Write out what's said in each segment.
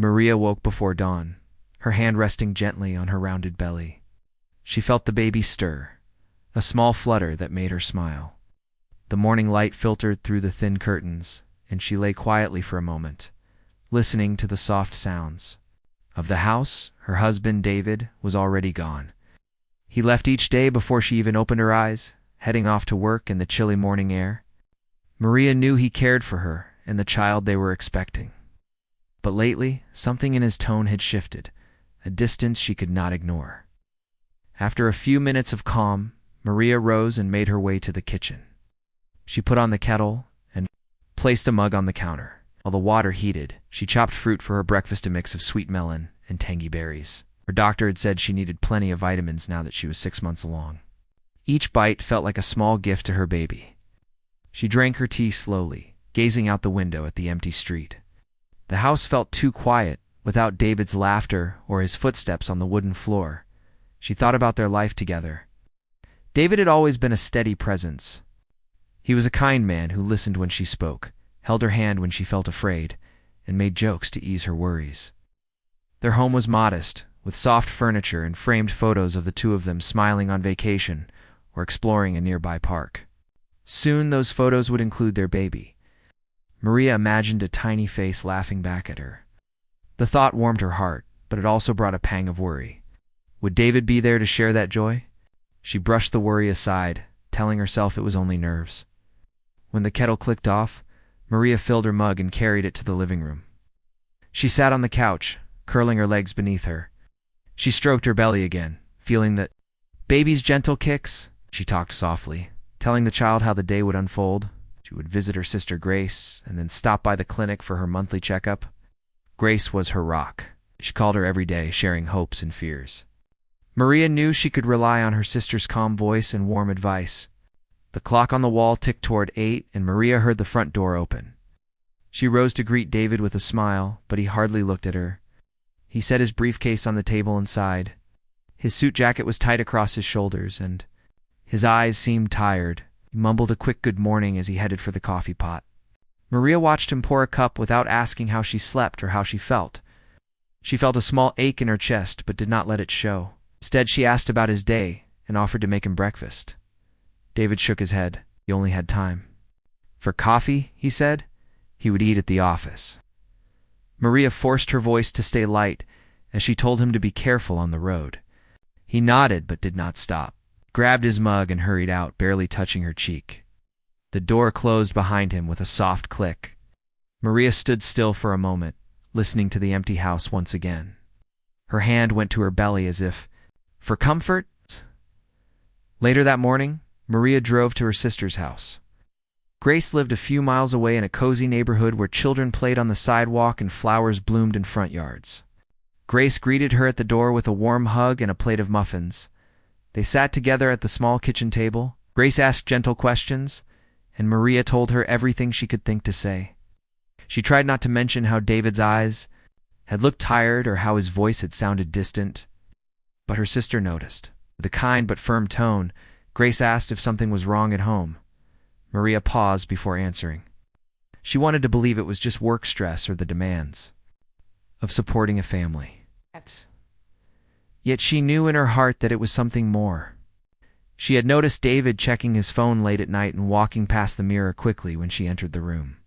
Maria woke before dawn, her hand resting gently on her rounded belly. She felt the baby stir, a small flutter that made her smile. The morning light filtered through the thin curtains, and she lay quietly for a moment, listening to the soft sounds. Of the house, her husband, David, was already gone. He left each day before she even opened her eyes, heading off to work in the chilly morning air. Maria knew he cared for her and the child they were expecting. But lately, something in his tone had shifted, a distance she could not ignore. After a few minutes of calm, Maria rose and made her way to the kitchen. She put on the kettle and placed a mug on the counter. While the water heated, she chopped fruit for her breakfast, a mix of sweet melon and tangy berries. Her doctor had said she needed plenty of vitamins now that she was 6 months along. Each bite felt like a small gift to her baby. She drank her tea slowly, gazing out the window at the empty street. The house felt too quiet, without David's laughter or his footsteps on the wooden floor. She thought about their life together. David had always been a steady presence. He was a kind man who listened when she spoke, held her hand when she felt afraid, and made jokes to ease her worries. Their home was modest, with soft furniture and framed photos of the two of them smiling on vacation or exploring a nearby park. Soon those photos would include their baby. Maria imagined a tiny face laughing back at her. The thought warmed her heart, but it also brought a pang of worry. Would David be there to share that joy? She brushed the worry aside, telling herself it was only nerves. When the kettle clicked off, Maria filled her mug and carried it to the living room. She sat on the couch, curling her legs beneath her. She stroked her belly again, feeling that baby's gentle kicks. She talked softly, telling the child how the day would unfold. She would visit her sister Grace and then stop by the clinic for her monthly checkup. Grace was her rock. She called her every day, sharing hopes and fears. Maria knew she could rely on her sister's calm voice and warm advice. The clock on the wall ticked toward 8, and Maria heard the front door open. She rose to greet David with a smile, but he hardly looked at her. He set his briefcase on the table and sighed. His suit jacket was tight across his shoulders, and his eyes seemed tired. He mumbled a quick good morning as he headed for the coffee pot. Maria watched him pour a cup without asking how she slept or how she felt. She felt a small ache in her chest, but did not let it show. Instead, she asked about his day and offered to make him breakfast. David shook his head. He only had time. For coffee, he said. He would eat at the office. Maria forced her voice to stay light as she told him to be careful on the road. He nodded but did not stop, grabbed his mug and hurried out, barely touching her cheek. The door closed behind him with a soft click. Maria stood still for a moment, listening to the empty house once again. Her hand went to her belly as if for comfort. Later that morning, Maria drove to her sister's house. Grace lived a few miles away in a cozy neighborhood where children played on the sidewalk and flowers bloomed in front yards. Grace greeted her at the door with a warm hug and a plate of muffins. They sat together at the small kitchen table. Grace asked gentle questions, and Maria told her everything she could think to say. She tried not to mention how David's eyes had looked tired or how his voice had sounded distant, but her sister noticed. With a kind but firm tone, Grace asked if something was wrong at home. Maria paused before answering. She wanted to believe it was just work stress or the demands of supporting a family. Yet she knew in her heart that it was something more. She had noticed David checking his phone late at night and walking past the mirror quickly when she entered the room.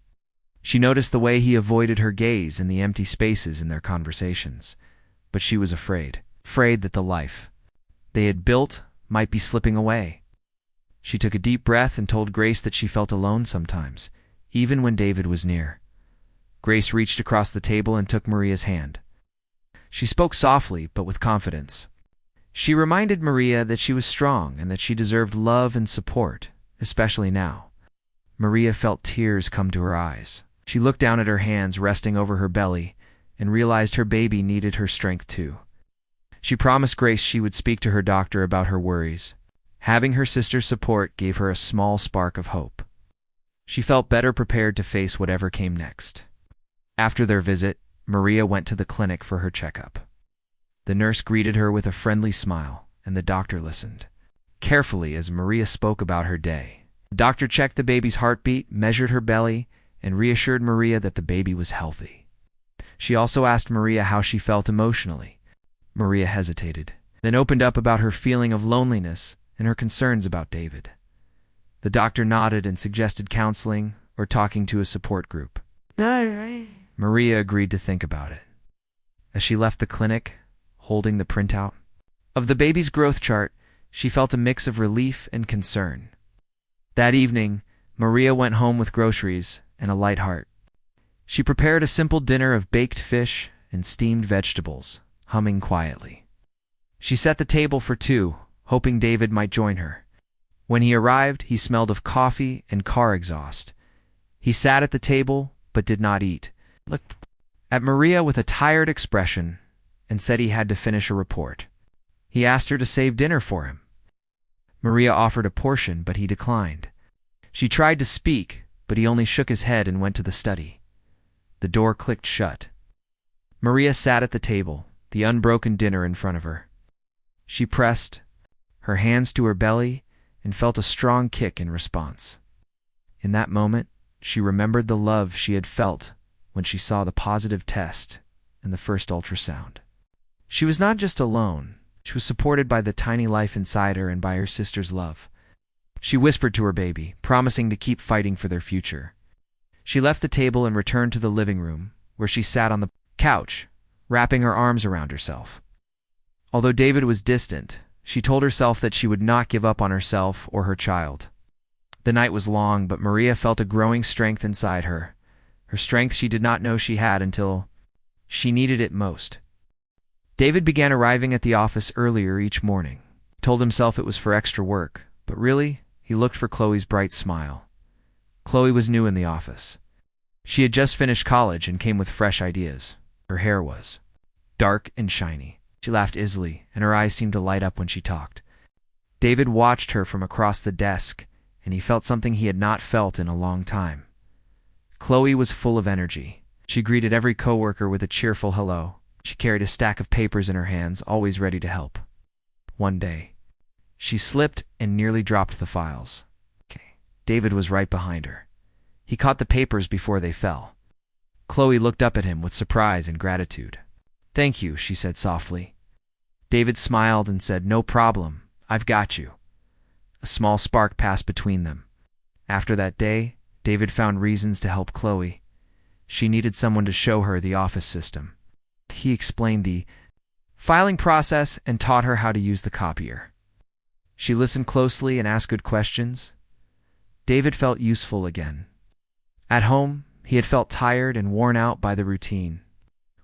She noticed the way he avoided her gaze and the empty spaces in their conversations. But she was afraid that the life they had built might be slipping away. She took a deep breath and told Grace that she felt alone sometimes, even when David was near. Grace reached across the table and took Maria's hand. She spoke softly, but with confidence. She reminded Maria that she was strong and that she deserved love and support, especially now. Maria felt tears come to her eyes. She looked down at her hands resting over her belly and realized her baby needed her strength too. She promised Grace she would speak to her doctor about her worries. Having her sister's support gave her a small spark of hope. She felt better prepared to face whatever came next. After their visit, Maria went to the clinic for her checkup. The nurse greeted her with a friendly smile, and the doctor listened carefully as Maria spoke about her day. The doctor checked the baby's heartbeat, measured her belly, and reassured Maria that the baby was healthy. She also asked Maria how she felt emotionally. Maria hesitated, then opened up about her feeling of loneliness and her concerns about David. The doctor nodded and suggested counseling or talking to a support group. All right. Maria agreed to think about it. As she left the clinic, holding the printout of the baby's growth chart, she felt a mix of relief and concern. That evening, Maria went home with groceries and a light heart. She prepared a simple dinner of baked fish and steamed vegetables, humming quietly. She set the table for two, hoping David might join her. When he arrived, he smelled of coffee and car exhaust. He sat at the table, but did not eat. Looked at Maria with a tired expression and said he had to finish a report. He asked her to save dinner for him. Maria offered a portion, but he declined. She tried to speak, but he only shook his head and went to the study. The door clicked shut. Maria sat at the table, the unbroken dinner in front of her. She pressed her hands to her belly and felt a strong kick in response. In that moment, she remembered the love she had felt when she saw the positive test and the first ultrasound. She was not just alone. She was supported by the tiny life inside her and by her sister's love. She whispered to her baby, promising to keep fighting for their future. She left the table and returned to the living room, where she sat on the couch, wrapping her arms around herself. Although David was distant, she told herself that she would not give up on herself or her child. The night was long, but Maria felt a growing strength inside her, her strength she did not know she had until she needed it most. David began arriving at the office earlier each morning. He told himself it was for extra work, but really, he looked for Chloe's bright smile. Chloe was new in the office. She had just finished college and came with fresh ideas. Her hair was dark and shiny. She laughed easily, and her eyes seemed to light up when she talked. David watched her from across the desk, and he felt something he had not felt in a long time. Chloe was full of energy. She greeted every coworker with a cheerful hello. She carried a stack of papers in her hands, always ready to help. One day, she slipped and nearly dropped the files. David was right behind her. He caught the papers before they fell. Chloe looked up at him with surprise and gratitude. "Thank you," she said softly. David smiled and said, "No problem. I've got you." A small spark passed between them. After that day, David found reasons to help Chloe. She needed someone to show her the office system. He explained the filing process and taught her how to use the copier. She listened closely and asked good questions. David felt useful again. At home, he had felt tired and worn out by the routine.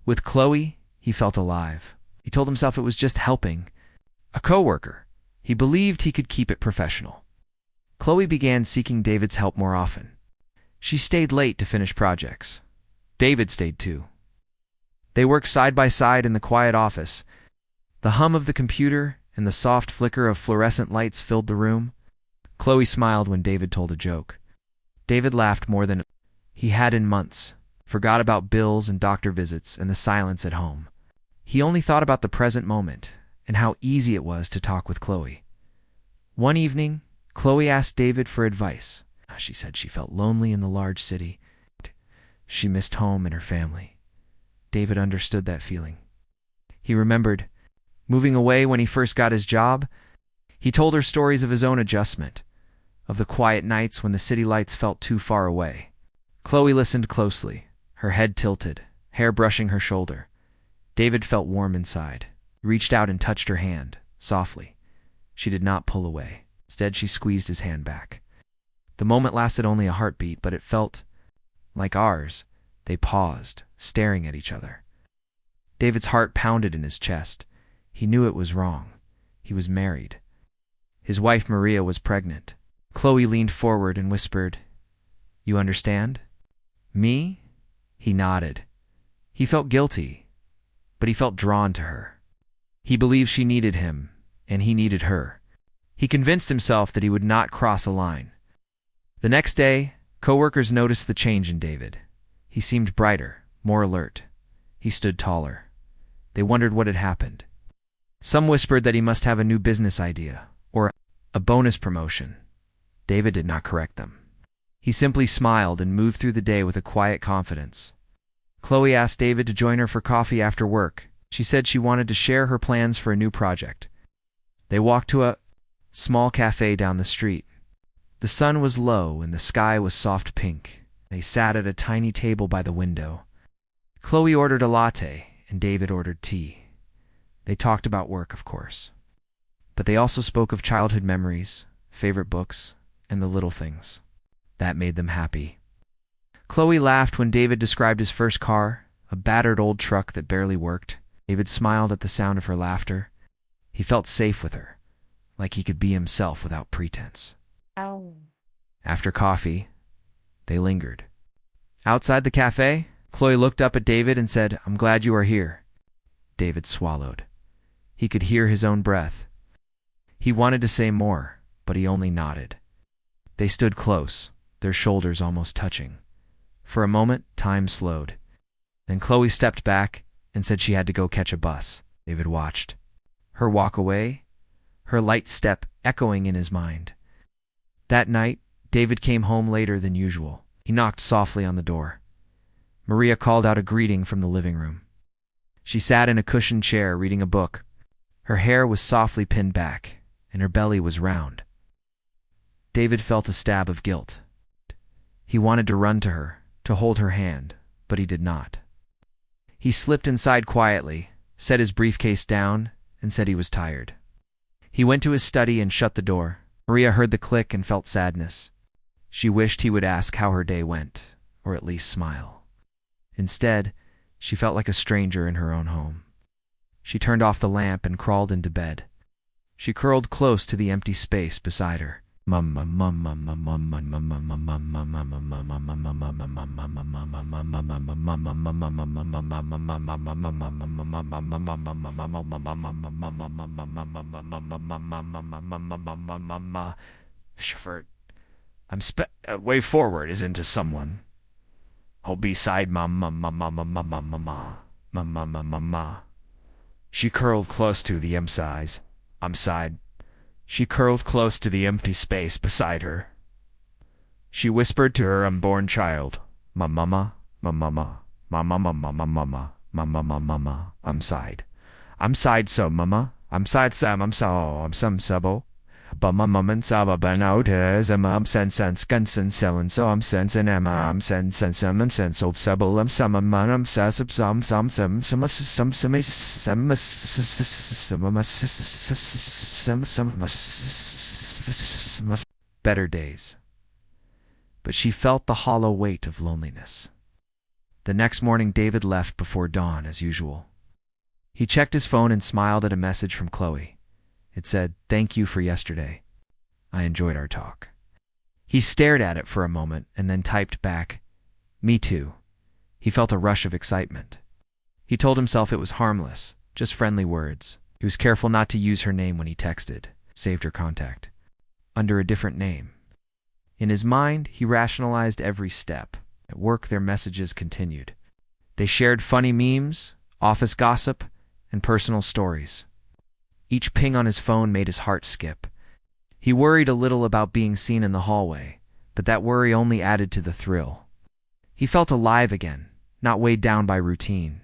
With Chloe, he felt alive. He told himself it was just helping a coworker. He believed he could keep it professional. Chloe began seeking David's help more often. She stayed late to finish projects. David stayed too. They worked side by side in the quiet office. The hum of the computer and the soft flicker of fluorescent lights filled the room. Chloe smiled when David told a joke. David laughed more than he had in months, forgot about bills and doctor visits and the silence at home. He only thought about the present moment and how easy it was to talk with Chloe. One evening, Chloe asked David for advice. She said she felt lonely in the large city. She missed home and her family. David understood that feeling. He remembered moving away when he first got his job. He told her stories of his own adjustment, of the quiet nights when the city lights felt too far away. Chloe listened closely, her head tilted, hair brushing her shoulder. David felt warm inside. He reached out and touched her hand, softly. She did not pull away. Instead, she squeezed his hand back. The moment lasted only a heartbeat, but it felt like ours. They paused, staring at each other. David's heart pounded in his chest. He knew it was wrong. He was married. His wife Maria was pregnant. Chloe leaned forward and whispered, "You understand?" "Me?" He nodded. He felt guilty, but he felt drawn to her. He believed she needed him, and he needed her. He convinced himself that he would not cross a line. The next day, coworkers noticed the change in David. He seemed brighter, more alert. He stood taller. They wondered what had happened. Some whispered that he must have a new business idea, or a bonus promotion. David did not correct them. He simply smiled and moved through the day with a quiet confidence. Chloe asked David to join her for coffee after work. She said she wanted to share her plans for a new project. They walked to a small cafe down the street. The sun was low and the sky was soft pink. They sat at a tiny table by the window. Chloe ordered a latte and David ordered tea. They talked about work, of course. But they also spoke of childhood memories, favorite books, and the little things. That made them happy. Chloe laughed when David described his first car, a battered old truck that barely worked. David smiled at the sound of her laughter. He felt safe with her, like he could be himself without pretense. Ow. After coffee, they lingered. Outside the cafe, Chloe looked up at David and said, "I'm glad you are here." David swallowed. He could hear his own breath. He wanted to say more, but he only nodded. They stood close, their shoulders almost touching. For a moment, time slowed. Then Chloe stepped back and said she had to go catch a bus. David watched her walk away, her light step echoing in his mind. That night, David came home later than usual. He knocked softly on the door. Maria called out a greeting from the living room. She sat in a cushioned chair reading a book. Her hair was softly pinned back, and her belly was round. David felt a stab of guilt. He wanted to run to her, to hold her hand, but he did not. He slipped inside quietly, set his briefcase down, and said he was tired. He went to his study and shut the door. Maria heard the click and felt sadness. She wished he would ask how her day went, or at least smile. Instead, she felt like a stranger in her own home. She turned off the lamp and crawled into bed. She curled close to the empty space beside her. Chauffeur, way forward is into someone. Oh, beside ma. She curled close to the side. She curled close to the empty space beside her. She whispered to her unborn child, "Ma-mama, ma-mama, ma-mama, ma-mama, ma-mama, I'm side. I'm side so, mama. I'm side sam, I'm some sabo. But my mum and saba ben out as I'm sen skansen so I'm sense and emma I'm sen some and sense of sable I'm some man I'm sas some better days. But she felt the hollow weight of loneliness. The next morning David left before dawn as usual. He checked his phone and smiled at a message from Chloe. It said, "Thank you for yesterday. I enjoyed our talk." He stared at it for a moment and then typed back, "Me too." He felt a rush of excitement. He told himself it was harmless, just friendly words. He was careful not to use her name when he texted, saved her contact, under a different name. In his mind, he rationalized every step. At work, their messages continued. They shared funny memes, office gossip, and personal stories. Each ping on his phone made his heart skip. He worried a little about being seen in the hallway, but that worry only added to the thrill. He felt alive again, not weighed down by routine.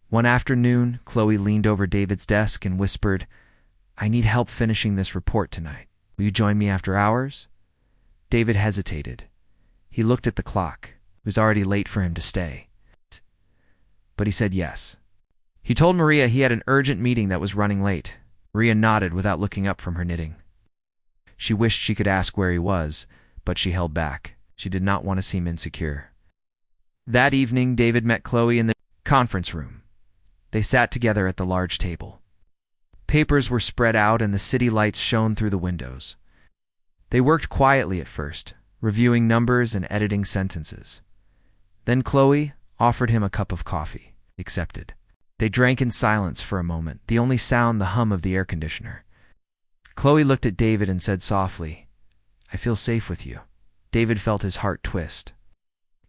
One afternoon, Chloe leaned over David's desk and whispered, "I need help finishing this report tonight. Will you join me after hours?" David hesitated. He looked at the clock. It was already late for him to stay. But he said yes. He told Maria he had an urgent meeting that was running late. Maria nodded without looking up from her knitting. She wished she could ask where he was, but she held back. She did not want to seem insecure. That evening, David met Chloe in the conference room. They sat together at the large table. Papers were spread out and the city lights shone through the windows. They worked quietly at first, reviewing numbers and editing sentences. Then Chloe offered him a cup of coffee. He accepted. They drank in silence for a moment, the only sound the hum of the air conditioner. Chloe looked at David and said softly, "I feel safe with you." David felt his heart twist.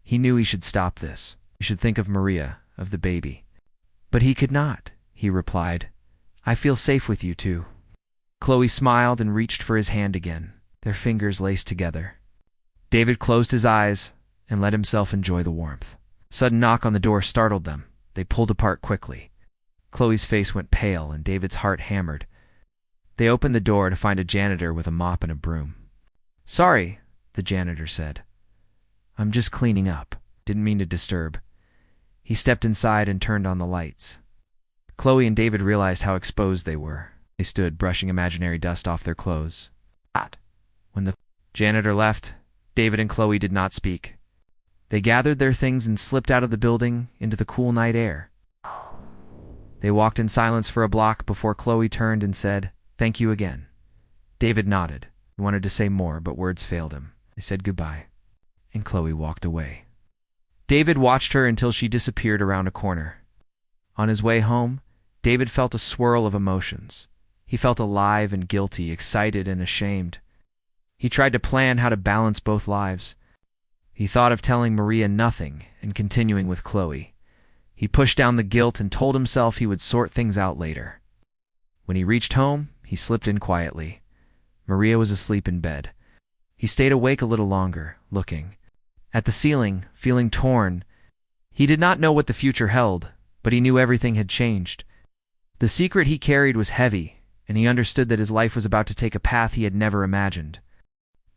He knew he should stop this. He should think of Maria, of the baby. But he could not, he replied. "I feel safe with you too." Chloe smiled and reached for his hand again, their fingers laced together. David closed his eyes and let himself enjoy the warmth. Sudden knock on the door startled them. They pulled apart quickly. Chloe's face went pale and David's heart hammered. They opened the door to find a janitor with a mop and a broom. "Sorry," the janitor said. "I'm just cleaning up. Didn't mean to disturb." He stepped inside and turned on the lights. Chloe and David realized how exposed they were. They stood, brushing imaginary dust off their clothes. When the janitor left, David and Chloe did not speak. They gathered their things and slipped out of the building into the cool night air. They walked in silence for a block before Chloe turned and said, "Thank you again." David nodded. He wanted to say more, but words failed him. They said goodbye, and Chloe walked away. David watched her until she disappeared around a corner. On his way home, David felt a swirl of emotions. He felt alive and guilty, excited and ashamed. He tried to plan how to balance both lives. He thought of telling Maria nothing and continuing with Chloe. He pushed down the guilt and told himself he would sort things out later. When he reached home, he slipped in quietly. Maria was asleep in bed. He stayed awake a little longer, looking at the ceiling, feeling torn. He did not know what the future held, but he knew everything had changed. The secret he carried was heavy, and he understood that his life was about to take a path he had never imagined.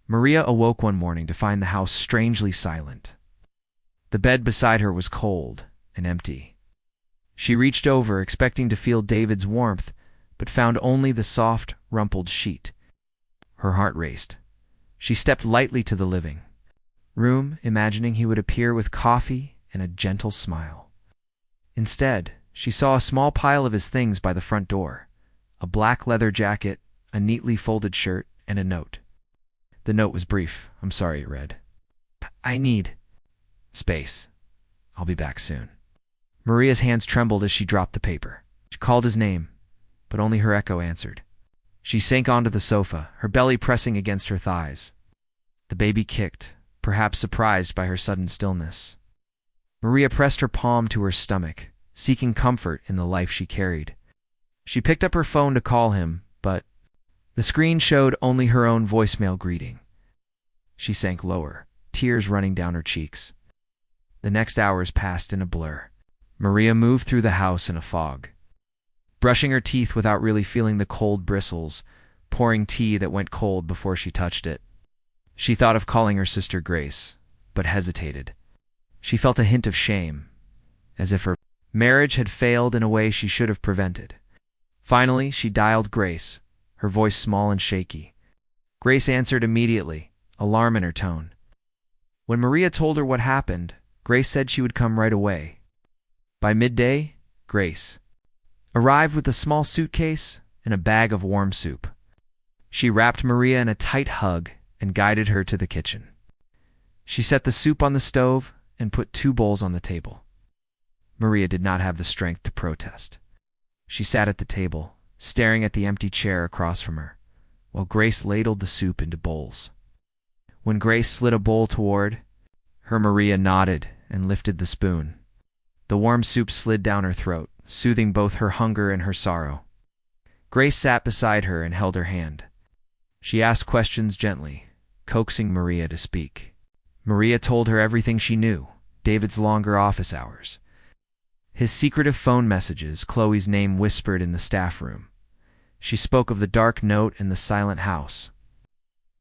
Maria awoke one morning to find the house strangely silent. The bed beside her was cold and empty. She reached over, expecting to feel David's warmth, but found only the soft, rumpled sheet. Her heart raced. She stepped lightly to the living room, imagining he would appear with coffee and a gentle smile. Instead, she saw a small pile of his things by the front door: a black leather jacket, a neatly folded shirt, and a note. The note was brief. "I'm sorry," it read. "I need space. I'll be back soon." Maria's hands trembled as she dropped the paper. She called his name, but only her echo answered. She sank onto the sofa, her belly pressing against her thighs. The baby kicked, perhaps surprised by her sudden stillness. Maria pressed her palm to her stomach, seeking comfort in the life she carried. She picked up her phone to call him, but the screen showed only her own voicemail greeting. She sank lower, tears running down her cheeks. The next hours passed in a blur. Maria moved through the house in a fog, brushing her teeth without really feeling the cold bristles, pouring tea that went cold before she touched it. She thought of calling her sister Grace, but hesitated. She felt a hint of shame, as if her marriage had failed in a way she should have prevented. Finally, she dialed Grace, her voice small and shaky. Grace answered immediately, alarm in her tone. When Maria told her what happened, Grace said she would come right away. By midday, Grace arrived with a small suitcase and a bag of warm soup. She wrapped Maria in a tight hug and guided her to the kitchen. She set the soup on the stove and put 2 bowls on the table. Maria did not have the strength to protest. She sat at the table, staring at the empty chair across from her, while Grace ladled the soup into bowls. When Grace slid a bowl toward her, Maria nodded and lifted the spoon. The warm soup slid down her throat, soothing both her hunger and her sorrow. Grace sat beside her and held her hand. She asked questions gently, coaxing Maria to speak. Maria told her everything she knew: David's longer office hours, his secretive phone messages, Chloe's name whispered in the staff room. She spoke of the dark note and the silent house.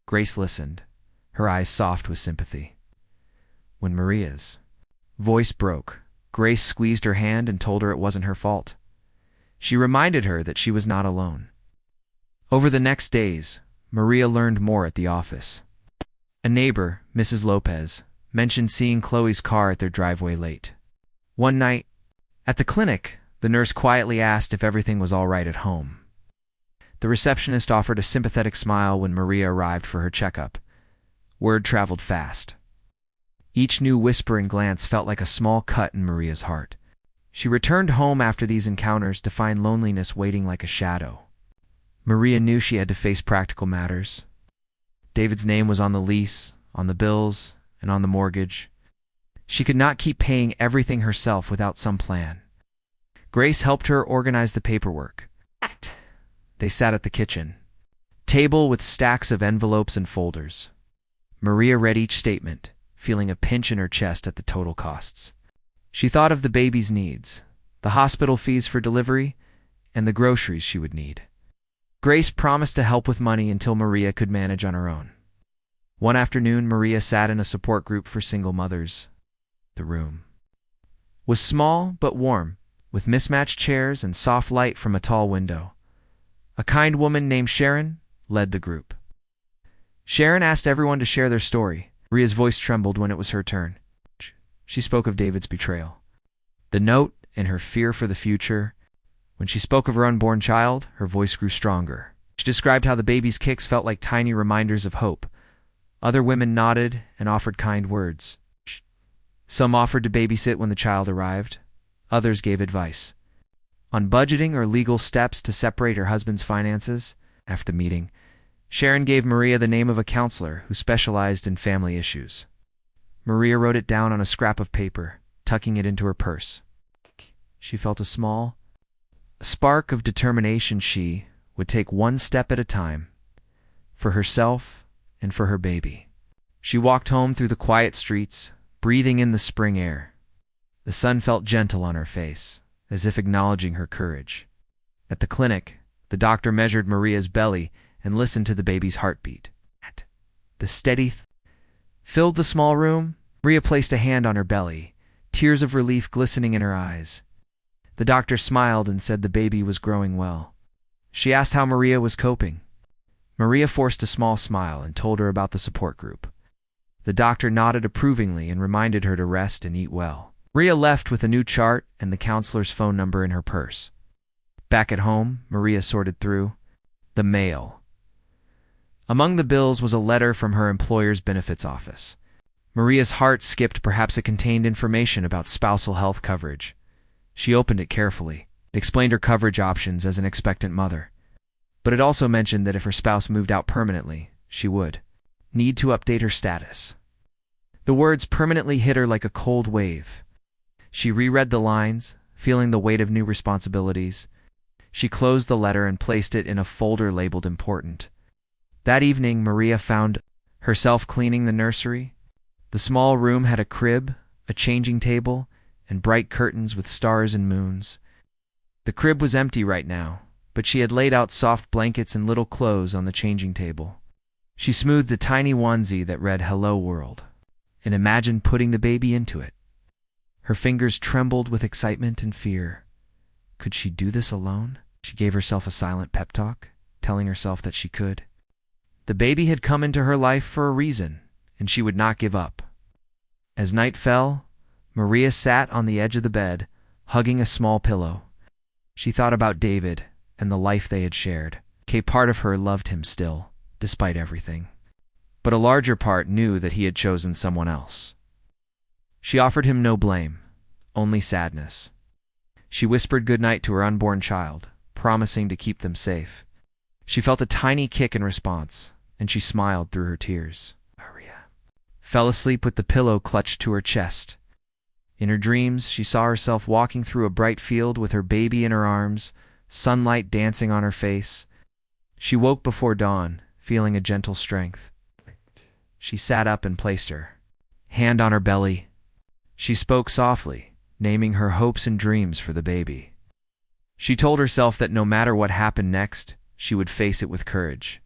Grace listened, her eyes soft with sympathy. When Maria's voice broke, Grace squeezed her hand and told her it wasn't her fault. She reminded her that she was not alone. Over the next days, Maria learned more at the office. A neighbor, Mrs. Lopez, mentioned seeing Chloe's car at their driveway late. One night, at the clinic, the nurse quietly asked if everything was all right at home. The receptionist offered a sympathetic smile when Maria arrived for her checkup. Word traveled fast. Each new whisper and glance felt like a small cut in Maria's heart. She returned home after these encounters to find loneliness waiting like a shadow. Maria knew she had to face practical matters. David's name was on the lease, on the bills, and on the mortgage. She could not keep paying everything herself without some plan. Grace helped her organize the paperwork. They sat at the kitchen table with stacks of envelopes and folders. Maria read each statement, feeling a pinch in her chest at the total costs. She thought of the baby's needs, the hospital fees for delivery, and the groceries she would need. Grace promised to help with money until Maria could manage on her own. One afternoon, Maria sat in a support group for single mothers. The room was small but warm, with mismatched chairs and soft light from a tall window. A kind woman named Sharon led the group. Sharon asked everyone to share their story. Maria's voice trembled when it was her turn. She spoke of David's betrayal, the note, and her fear for the future. When she spoke of her unborn child, her voice grew stronger. She described how the baby's kicks felt like tiny reminders of hope. Other women nodded and offered kind words. Some offered to babysit when the child arrived. Others gave advice on budgeting or legal steps to separate her husband's finances. After the meeting, Sharon gave Maria the name of a counselor who specialized in family issues. Maria wrote it down on a scrap of paper, tucking it into her purse. She felt a small spark of determination. She would take one step at a time, for herself and for her baby. She walked home through the quiet streets, breathing in the spring air. The sun felt gentle on her face, as if acknowledging her courage. At the clinic, the doctor measured Maria's belly and listened to the baby's heartbeat. The steady filled the small room. Maria placed a hand on her belly, tears of relief glistening in her eyes. The doctor smiled and said the baby was growing well. She asked how Maria was coping. Maria forced a small smile and told her about the support group. The doctor nodded approvingly and reminded her to rest and eat well. Maria left with a new chart and the counselor's phone number in her purse. Back at home, Maria sorted through the mail. Among the bills was a letter from her employer's benefits office. Maria's heart skipped. Perhaps it contained information about spousal health coverage. She opened it carefully. It explained her coverage options as an expectant mother. But it also mentioned that if her spouse moved out permanently, she would need to update her status. The words permanently hit her like a cold wave. She reread the lines, feeling the weight of new responsibilities. She closed the letter and placed it in a folder labeled important. That evening, Maria found herself cleaning the nursery. The small room had a crib, a changing table, and bright curtains with stars and moons. The crib was empty right now, but she had laid out soft blankets and little clothes on the changing table. She smoothed a tiny onesie that read "Hello World" and imagined putting the baby into it. Her fingers trembled with excitement and fear. Could she do this alone? She gave herself a silent pep talk, telling herself that she could. The baby had come into her life for a reason, and she would not give up. As night fell, Maria sat on the edge of the bed, hugging a small pillow. She thought about David and the life they had shared. A part of her loved him still, despite everything. But a larger part knew that he had chosen someone else. She offered him no blame, only sadness. She whispered goodnight to her unborn child, promising to keep them safe. She felt a tiny kick in response, and she smiled through her tears. Maria fell asleep with the pillow clutched to her chest. In her dreams, she saw herself walking through a bright field with her baby in her arms, sunlight dancing on her face. She woke before dawn, feeling a gentle strength. She sat up and placed her hand on her belly. She spoke softly, naming her hopes and dreams for the baby. She told herself that no matter what happened next, she would face it with courage.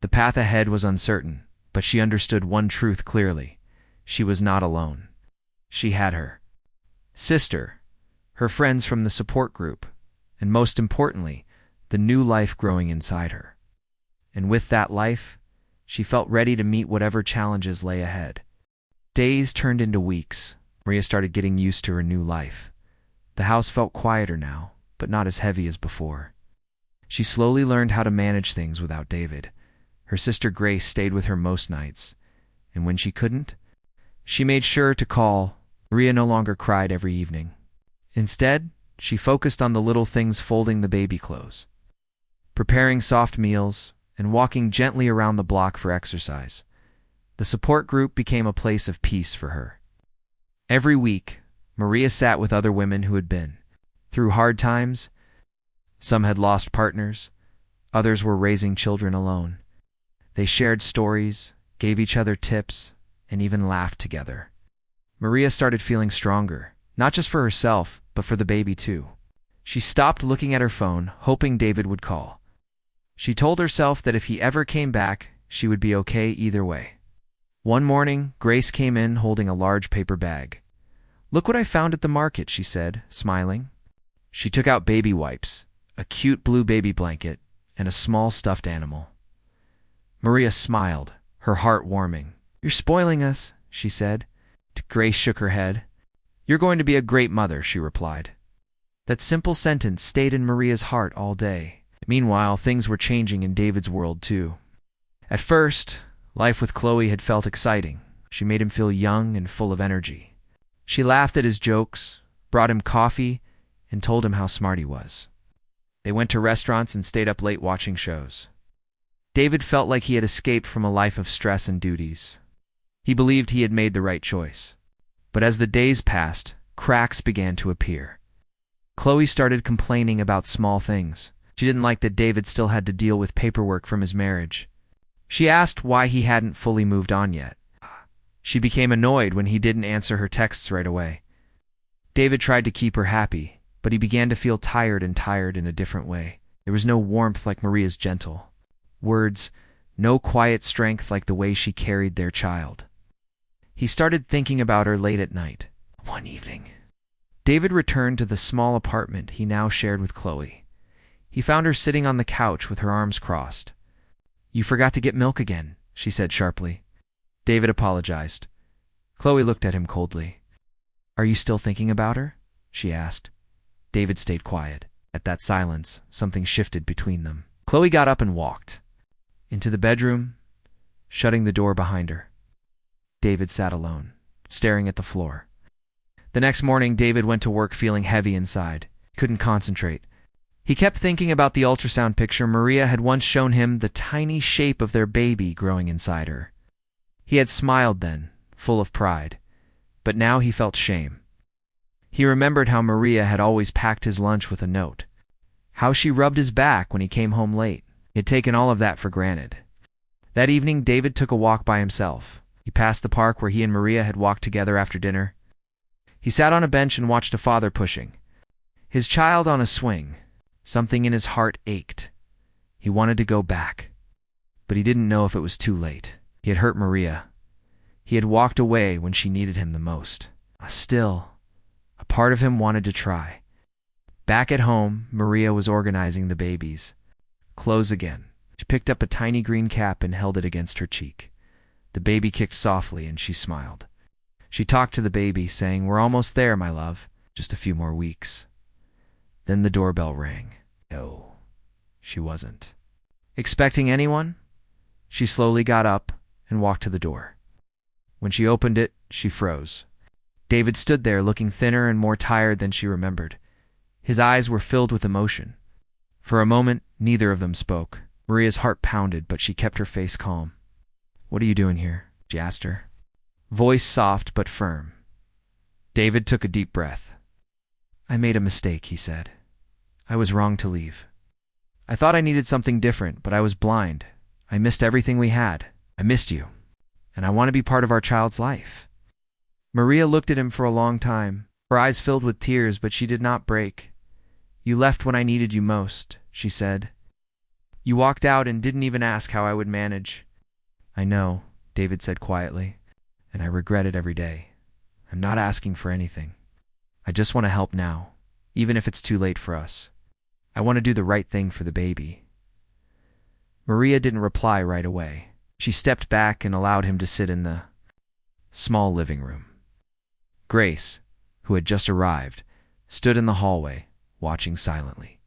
The path ahead was uncertain, but she understood one truth clearly. She was not alone. She had her sister, her friends from the support group, and most importantly, the new life growing inside her. And with that life, she felt ready to meet whatever challenges lay ahead. Days turned into weeks. Maria started getting used to her new life. The house felt quieter now, but not as heavy as before. She slowly learned how to manage things without David. Her sister Grace stayed with her most nights, and when she couldn't, she made sure to call. Maria no longer cried every evening. Instead, she focused on the little things: folding the baby clothes, preparing soft meals, and walking gently around the block for exercise. The support group became a place of peace for her. Every week, Maria sat with other women who had been through hard times. Some had lost partners, others were raising children alone. They shared stories, gave each other tips, and even laughed together. Maria started feeling stronger. not just for herself, but for the baby too. She stopped looking at her phone, hoping David would call. She told herself that if he ever came back, she would be okay either way. One morning, Grace came in holding a large paper bag. "Look what I found at the market," she said, smiling. She took out baby wipes, a cute blue baby blanket, and a small stuffed animal. Maria smiled, her heart warming. "You're spoiling us," she said. Grace shook her head. "You're going to be a great mother," she replied. That simple sentence stayed in Maria's heart all day. Meanwhile, things were changing in David's world too. At first, life with Chloe had felt exciting. She made him feel young and full of energy. She laughed at his jokes, brought him coffee, and told him how smart he was. They went to restaurants and stayed up late watching shows. David felt like he had escaped from a life of stress and duties. He believed he had made the right choice. But as the days passed, cracks began to appear. Chloe started complaining about small things. She didn't like that David still had to deal with paperwork from his marriage. She asked why he hadn't fully moved on yet. She became annoyed when he didn't answer her texts right away. David tried to keep her happy, but he began to feel tired in a different way. There was no warmth like Maria's gentle words, no quiet strength like the way she carried their child. He started thinking about her late at night. One evening, David returned to the small apartment he now shared with Chloe. He found her sitting on the couch with her arms crossed. "You forgot to get milk again," she said sharply. David apologized. Chloe looked at him coldly. "Are you still thinking about her?" she asked. David stayed quiet. At that silence, something shifted between them. Chloe got up and walked into the bedroom, shutting the door behind her. David sat alone, staring at the floor. The next morning, David went to work feeling heavy inside. He couldn't concentrate. He kept thinking about the ultrasound picture Maria had once shown him, the tiny shape of their baby growing inside her. He had smiled then, full of pride, but now he felt shame. He remembered how Maria had always packed his lunch with a note, how she rubbed his back when he came home late. He had taken all of that for granted. That evening, David took a walk by himself. He passed the park where he and Maria had walked together after dinner. He sat on a bench and watched a father pushing his child on a swing. Something in his heart ached. He wanted to go back, but he didn't know if it was too late. He had hurt Maria. He had walked away when she needed him the most. Still, a part of him wanted to try. Back at home, Maria was organizing the baby's clothes again. She picked up a tiny green cap and held it against her cheek. The baby kicked softly and she smiled. She talked to the baby, saying, "We're almost there, my love. Just a few more weeks." Then the doorbell rang. No, she wasn't expecting anyone. She slowly got up and walked to the door. When she opened it, she froze. David stood there looking thinner and more tired than she remembered. His eyes were filled with emotion. For a moment, neither of them spoke. Maria's heart pounded, but she kept her face calm. "What are you doing here?" she asked her. Voice soft but firm. David took a deep breath. "I made a mistake," he said. "I was wrong to leave. I thought I needed something different, but I was blind. I missed everything we had. I missed you. And I want to be part of our child's life." Maria looked at him for a long time. Her eyes filled with tears, but she did not break. "You left when I needed you most," she said. "You walked out and didn't even ask how I would manage." "I know," David said quietly, "and I regret it every day. I'm not asking for anything. I just want to help now, even if it's too late for us. I want to do the right thing for the baby." Maria didn't reply right away. She stepped back and allowed him to sit in the small living room. Grace, who had just arrived, stood in the hallway, watching silently.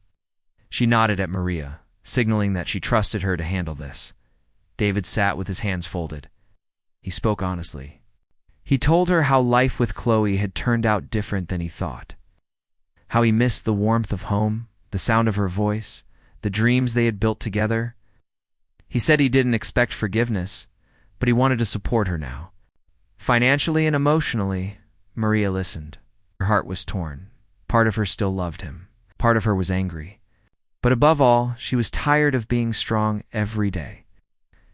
She nodded at Maria, signaling that she trusted her to handle this. David sat with his hands folded. He spoke honestly. He told her how life with Chloe had turned out different than he thought. How he missed the warmth of home, the sound of her voice, the dreams they had built together. He said he didn't expect forgiveness, but he wanted to support her now. Financially and emotionally, Maria listened. Her heart was torn. Part of her still loved him. Part of her was angry. But above all, she was tired of being strong every day.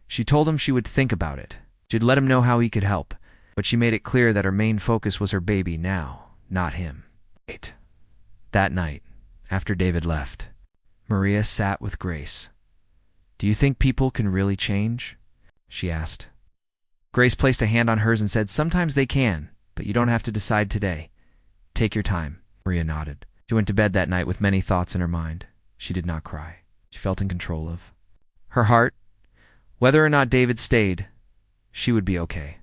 She told him she would think about it. She'd let him know how he could help, but she made it clear that her main focus was her baby now, not him. That night, after David left, Maria sat with Grace. "Do you think people can really change?" she asked. Grace placed a hand on hers and said, "Sometimes they can, but you don't have to decide today. Take your time." Maria nodded. She went to bed that night with many thoughts in her mind. She did not cry. She felt in control of her heart. Whether or not David stayed, she would be okay.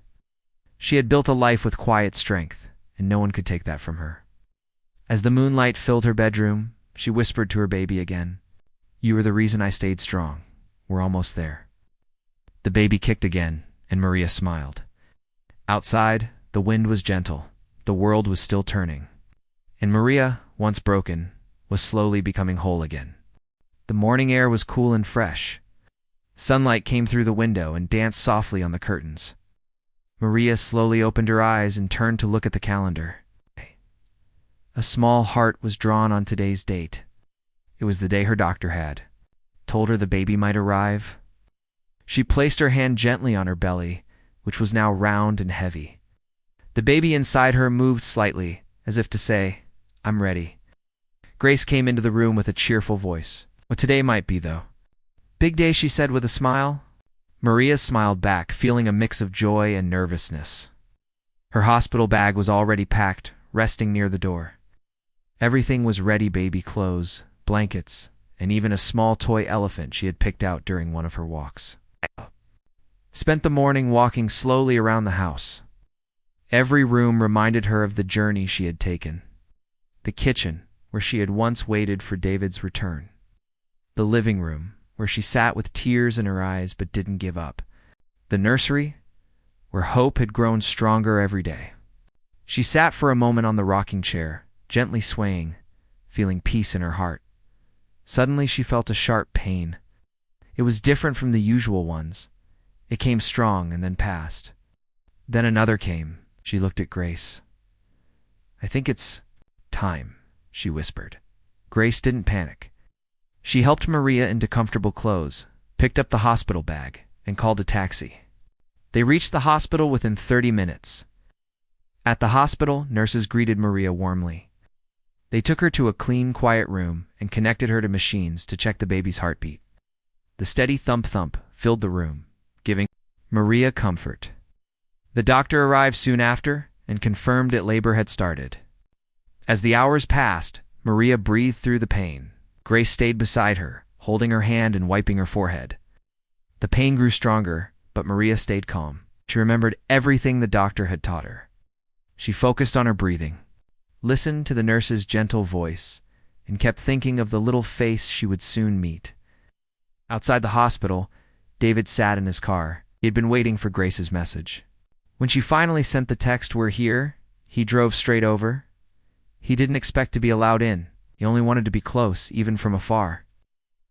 She had built a life with quiet strength, and no one could take that from her. As the moonlight filled her bedroom, she whispered to her baby again, "You are the reason I stayed strong. We're almost there." The baby kicked again, and Maria smiled. Outside, the wind was gentle. The world was still turning. And Maria, once broken, was slowly becoming whole again. The morning air was cool and fresh. Sunlight came through the window and danced softly on the curtains. Maria slowly opened her eyes and turned to look at the calendar. A small heart was drawn on today's date. It was the day her doctor had told her the baby might arrive. She placed her hand gently on her belly, which was now round and heavy. The baby inside her moved slightly, as if to say, "I'm ready." Grace came into the room with a cheerful voice. "What today might be, though?" "Big day," she said with a smile. Maria smiled back, feeling a mix of joy and nervousness. Her hospital bag was already packed, resting near the door. Everything was ready: baby clothes, blankets, and even a small toy elephant she had picked out during one of her walks. Spent the morning walking slowly around the house. Every room reminded her of the journey she had taken. The kitchen, where she had once waited for David's return. The living room, where she sat with tears in her eyes but didn't give up. The nursery, where hope had grown stronger every day. She sat for a moment on the rocking chair, gently swaying, feeling peace in her heart. Suddenly she felt a sharp pain. It was different from the usual ones. It came strong and then passed. Then another came. She looked at Grace. "I think it's time," she whispered. Grace didn't panic. She helped Maria into comfortable clothes, picked up the hospital bag, and called a taxi. They reached the hospital within 30 minutes. At the hospital, nurses greeted Maria warmly. They took her to a clean, quiet room and connected her to machines to check the baby's heartbeat. The steady thump-thump filled the room, giving Maria comfort. The doctor arrived soon after and confirmed that labor had started. As the hours passed, Maria breathed through the pain. Grace stayed beside her, holding her hand and wiping her forehead. The pain grew stronger, but Maria stayed calm. She remembered everything the doctor had taught her. She focused on her breathing, listened to the nurse's gentle voice, and kept thinking of the little face she would soon meet. Outside the hospital, David sat in his car. He had been waiting for Grace's message. When she finally sent the text, "We're here," he drove straight over. He didn't expect to be allowed in. He only wanted to be close, even from afar.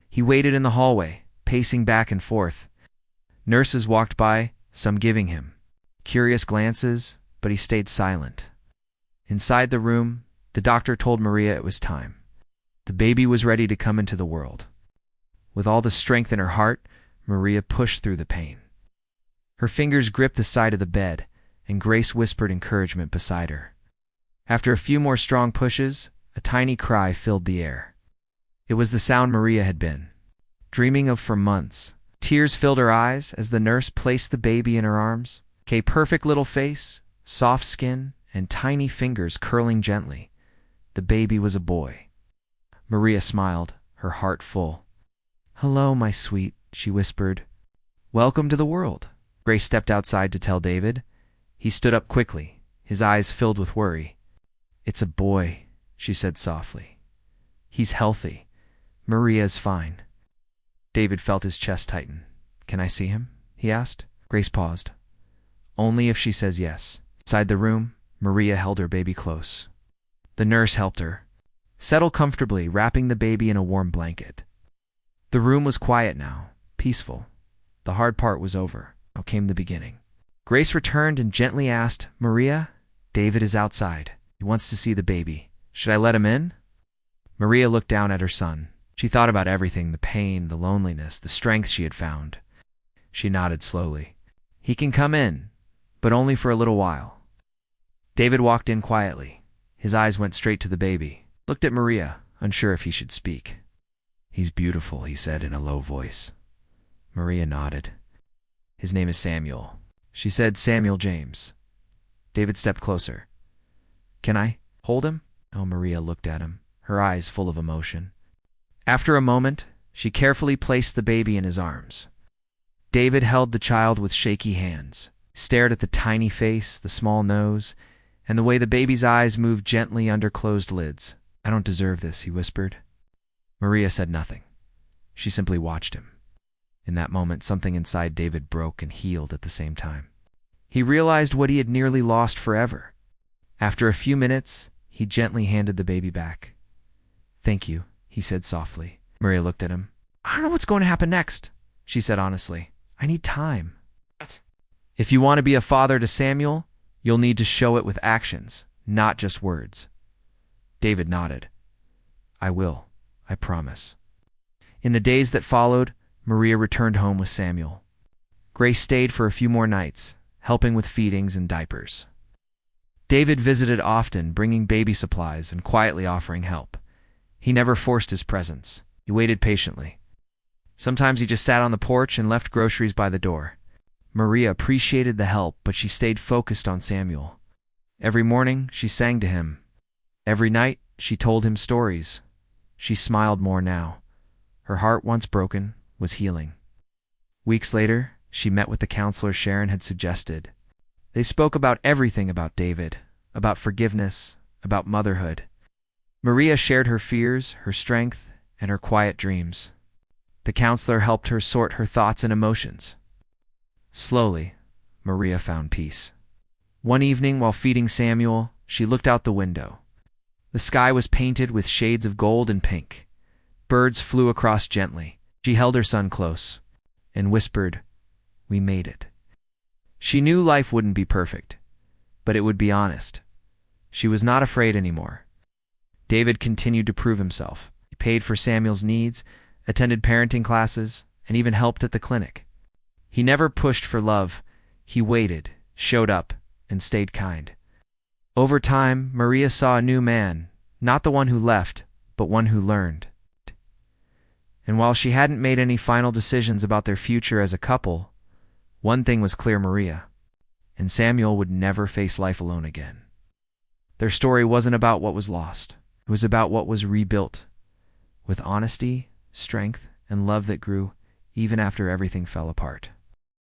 He waited in the hallway, pacing back and forth. Nurses walked by, some giving him curious glances, but he stayed silent. Inside the room, the doctor told Maria it was time. The baby was ready to come into the world. With all the strength in her heart, Maria pushed through the pain. Her fingers gripped the side of the bed, and Grace whispered encouragement beside her. After a few more strong pushes, a tiny cry filled the air. It was the sound Maria had been dreaming of for months. Tears filled her eyes as the nurse placed the baby in her arms. A perfect little face, soft skin, and tiny fingers curling gently. The baby was a boy. Maria smiled, her heart full. "Hello, my sweet," she whispered. "Welcome to the world." Grace stepped outside to tell David. He stood up quickly, his eyes filled with worry. "It's a boy," she said softly. "He's healthy. Maria's fine." David felt his chest tighten. "Can I see him?" he asked. Grace paused. "Only if she says yes." Inside the room, Maria held her baby close. The nurse helped her settle comfortably, wrapping the baby in a warm blanket. The room was quiet now, peaceful. The hard part was over. Now came the beginning. Grace returned and gently asked, "Maria, David is outside. He wants to see the baby. Should I let him in?" Maria looked down at her son. She thought about everything, the pain, the loneliness, the strength she had found. She nodded slowly. "He can come in, but only for a little while." David walked in quietly. His eyes went straight to the baby, looked at Maria, unsure if he should speak. "He's beautiful," he said in a low voice. Maria nodded. "His name is Samuel." She said, "Samuel James." David stepped closer. "Can I hold him?" Oh, Maria looked at him, her eyes full of emotion. After a moment, she carefully placed the baby in his arms. David held the child with shaky hands, stared at the tiny face, the small nose, and the way the baby's eyes moved gently under closed lids. "I don't deserve this," he whispered. Maria said nothing. She simply watched him. In that moment, something inside David broke and healed at the same time. He realized what he had nearly lost forever. After a few minutes, he gently handed the baby back. "Thank you," he said softly. Maria looked at him. "I don't know what's going to happen next," she said honestly. "I need time." "If you want to be a father to Samuel, you'll need to show it with actions, not just words." David nodded. "I will, I promise." In the days that followed, Maria returned home with Samuel. Grace stayed for a few more nights, helping with feedings and diapers. David visited often, bringing baby supplies and quietly offering help. He never forced his presence. He waited patiently. Sometimes he just sat on the porch and left groceries by the door. Maria appreciated the help, but she stayed focused on Samuel. Every morning, she sang to him. Every night, she told him stories. She smiled more now. Her heart, once broken, was healing. Weeks later, she met with the counselor Sharon had suggested. They spoke about everything about David, about forgiveness, about motherhood. Maria shared her fears, her strength, and her quiet dreams. The counselor helped her sort her thoughts and emotions. Slowly, Maria found peace. One evening, while feeding Samuel, she looked out the window. The sky was painted with shades of gold and pink. Birds flew across gently. She held her son close and whispered, "We made it." She knew life wouldn't be perfect, but it would be honest. She was not afraid anymore. David continued to prove himself. He paid for Samuel's needs, attended parenting classes, and even helped at the clinic. He never pushed for love. He waited, showed up, and stayed kind. Over time, Maria saw a new man, not the one who left, but one who learned. And while she hadn't made any final decisions about their future as a couple, one thing was clear: Maria and Samuel would never face life alone again. Their story wasn't about what was lost. It was about what was rebuilt, with honesty, strength, and love that grew even after everything fell apart.